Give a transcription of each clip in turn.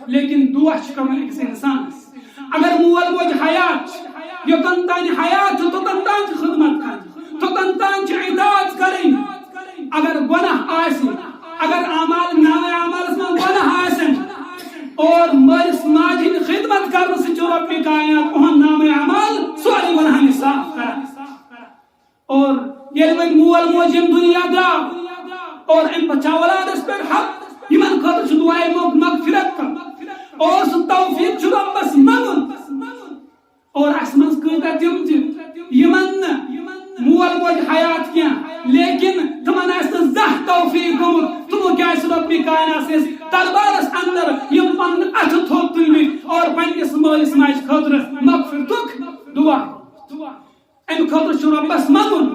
لیکن دعا کرن أکس إنسان اگر مول موج حیات یوتن تان حیات توتن تان خدمت کریں توتن تان اطاعت کریں اگر گناہ آسی اگر اعمال نام اعمال میں گناہ آسن اور مالس ماجی خدمت کرنے سے جو رب کائنات اہن نام اعمال سوری گناہ صاف کریں اور یہ مول موج دنیا دا اور ان بچا اولادس پر حق یمن خاطر دعائے مغفرت کر اور سو توفیق چھو ربس منگن اور اسمنز کتا تم یمن مول موج حیات کیا لیکن تمن اس زہ توفیق گمت تمو کیا اس رب کائنات سے دربارس اندر یم پن اتھ تھوک تلوی اور پنس مالس ماج خاطر مغفرتک دعا ام خاطر چھو ربس منگن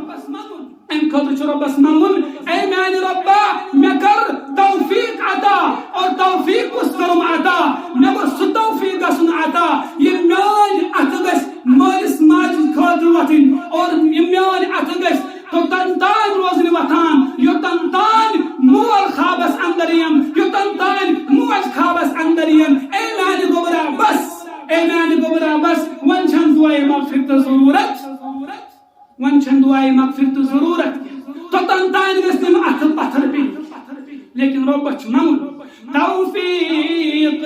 ام خاطر چھو ربس منگن اے میان ربا میں کر توفیق عطا اور توفیق اس کرم عطا میں کو سو توفیق اسن عطا یہ میان اتگس مالس ماج خاطر وطن اور یہ میان اتگس تو تنتان روزن وطان یو تنتان مول خوابس اندریم یو تنتان موج خوابس اندریم اے میان گبرا بس اے میان گبرا بس ونچن دعائے مغفرت ضرورت ونچن دعائے مغفرت ضرورت تو تنتان گسنم اتھ پتھر بھی لیکن رب منگن توفیق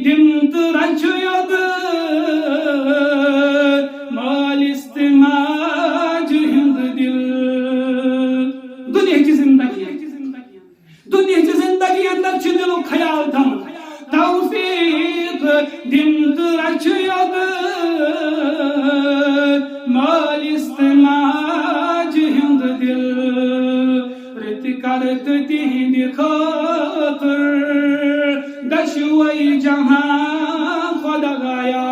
دمت رچ ید مال استماج ہند دل دنیا کی زندگی دنیا کی زندگی اندر چھ دل خیال تھا توفیق دمت رچ ید مال استماج ہند دل رت کرت تہند خاطر دشوئی جہاں خدا گایا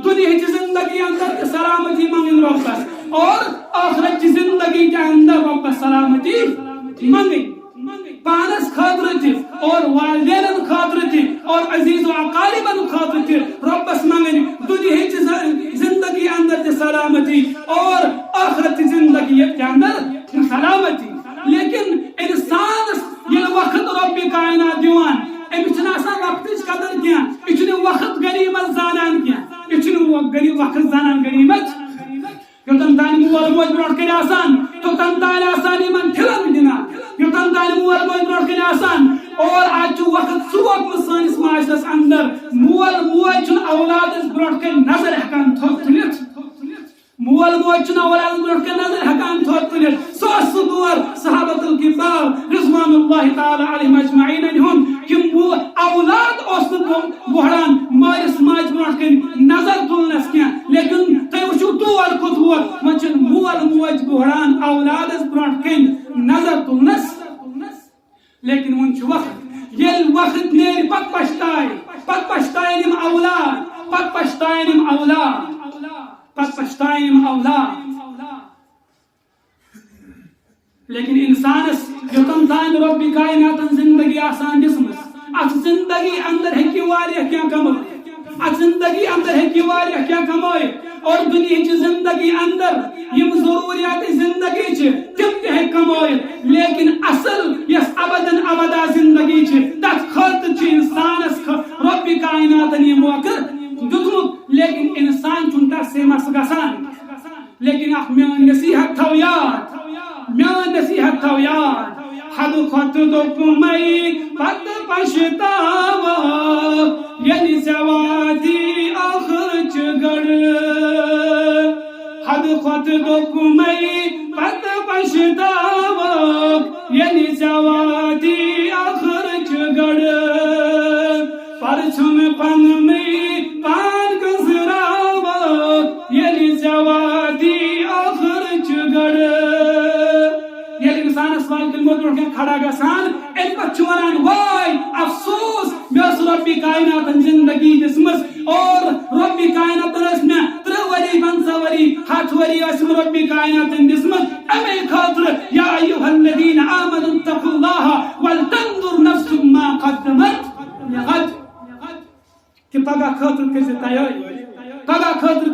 دنیا کی زندگی اندر سلامتی منگن ربس اور آخرت کی زندگی کے اندر ربس سلامتی منگن پانس خاطر تھی اور والدین خاطر تھی اور عزیز و اقاربن خاطر تھی ربس منگن دنیا کی زندگی اندر تھی سلامتی اور آخرت کی زندگی کے اندر سلامتی لیکن انسان یہ وقت رب کائنات دیوان امس آسان وقت قدر کیا یہ وقت غنیمت زانان کیا یہ وقت زانان غنیمت یوتن تان مول موج برونٹ کن آسان توتن تان آسان یمن ٹھلن دنان یوتن تان مول موج برونٹ کن آسان اور آج وقت سوک سانس معاشرس اندر مول موج اولادس برونٹ کن نظر ہکان تھوک تلت مول موج اولادس برونٹ کن نظر ہکان تھوک تلت سوس دور صحابۃ الکرام رضوان اللہ تعالی علیہم اجمعین ہن کہ اولاد اس بہران مالس ماج برونٹ کن نظر تلنس کیا لیکن تھی وچھو دور کھوتور وچن مول موج بہران اولادس برونٹ کن نظر تلنس لیکن ون وقت یل وقت نیر پت پشتائن یم اولاد پت پشتائن یم اولاد پت پشتائن یم اولاد لیکن انسانس یوتن تان رب کائناتن زندگی آسان دسمس ات زندگی اندر ہیکی واریہ کیا کمائے ات زندگی اندر ہیکی واریہ کیا کمائے اور دنیا کی زندگی اندر یم ضروریات زندگی چھ تم تہ کمائے لیکن اصل یس ابدن ابدا زندگی چھ تت خاطر چھ انسانس رب کائناتن یہ موقع دتمت لیکن انسان چھن تس سے مس گسان لیکن اخ میان نصیحت تھو یاد میان نصیحت تھو یاد حد خط دپ مئی پت پشتاوا یعنی سوادی آخر چگڑ حد خط دپ مئی پت پشتاوا یعنی سوادی آخر چگڑ پرچم پن میں پان گزراوا یعنی سوادی آخر چگڑ یل انسان سوال کلمت برونٹ کھڑا گسان ام پتہ ونان وائے افسوس مس رب کائنات زندگی دسمس اور رب کائنات میں 3 وری 5 وری 7 وری اسم رب کائنات دسمس امی خاطر یا ایها الذین آمنوا اتقوا الله ولتنظر نفس ما قدمت لغد کہ پگہ خاطر کر تیاری پگہ خاطر